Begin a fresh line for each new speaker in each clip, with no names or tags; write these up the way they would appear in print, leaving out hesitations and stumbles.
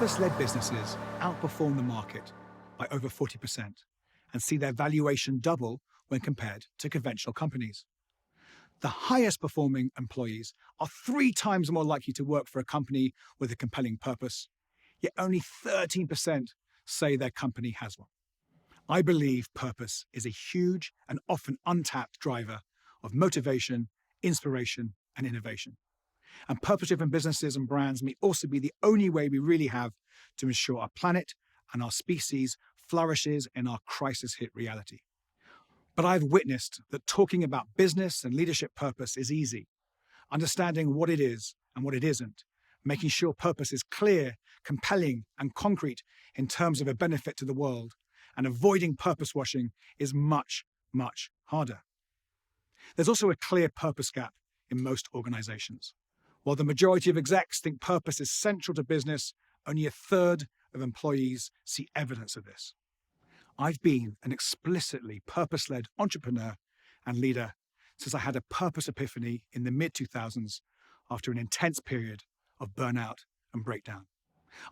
Purpose-led businesses outperform the market by over 40% and see their valuation double when compared to conventional companies. The highest performing employees are 3 times more likely to work for a company with a compelling purpose, yet only 13% say their company has one. I believe purpose is a huge and often untapped driver of motivation, inspiration, and innovation. And purpose-driven businesses and brands may also be the only way we really have to ensure our planet and our species flourishes in our crisis-hit reality. But I've witnessed that talking about business and leadership purpose is easy. Understanding what it is and what it isn't, making sure purpose is clear, compelling, and concrete in terms of a benefit to the world, and avoiding purpose washing is much, much harder. There's also a clear purpose gap in most organizations. While the majority of execs think purpose is central to business, only a third of employees see evidence of this. I've been an explicitly purpose-led entrepreneur and leader since I had a purpose epiphany in the mid-2000s after an intense period of burnout and breakdown.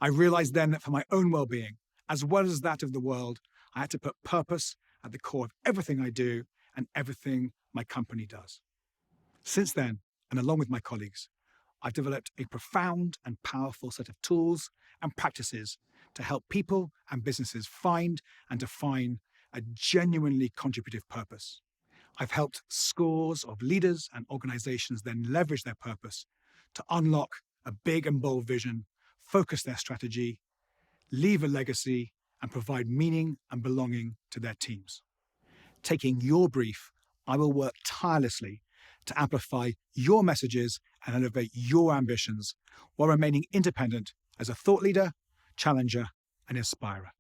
I realized then that for my own well-being, as well as that of the world, I had to put purpose at the core of everything I do and everything my company does. Since then, and along with my colleagues, I've developed a profound and powerful set of tools and practices to help people and businesses find and define a genuinely contributive purpose. I've helped scores of leaders and organizations then leverage their purpose to unlock a big and bold vision, focus their strategy, leave a legacy, and provide meaning and belonging to their teams. Taking your brief, I will work tirelessly to amplify your messages and elevate your ambitions while remaining independent as a thought leader, challenger, and inspirer.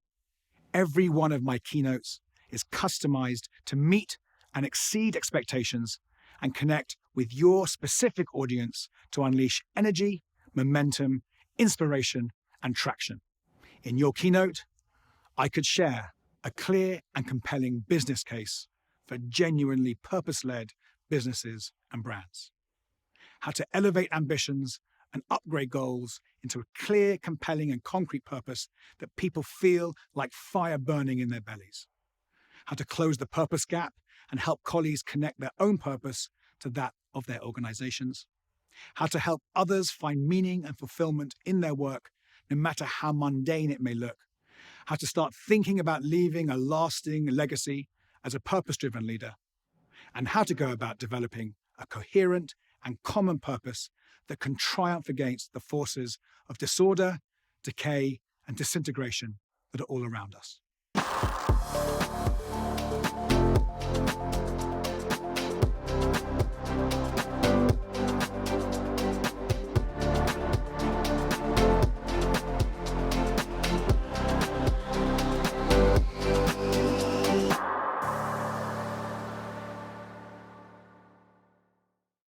Every one of my keynotes is customized to meet and exceed expectations and connect with your specific audience to unleash energy, momentum, inspiration, and traction. In your keynote, I could share a clear and compelling business case for genuinely purpose-led businesses and brands. How to elevate ambitions and upgrade goals into a clear, compelling, and concrete purpose that people feel like fire burning in their bellies. How to close the purpose gap and help colleagues connect their own purpose to that of their organizations. How to help others find meaning and fulfillment in their work, no matter how mundane it may look. How to start thinking about leaving a lasting legacy as a purpose-driven leader. And how to go about developing a coherent and common purpose that can triumph against the forces of disorder, decay, and disintegration that are all around us.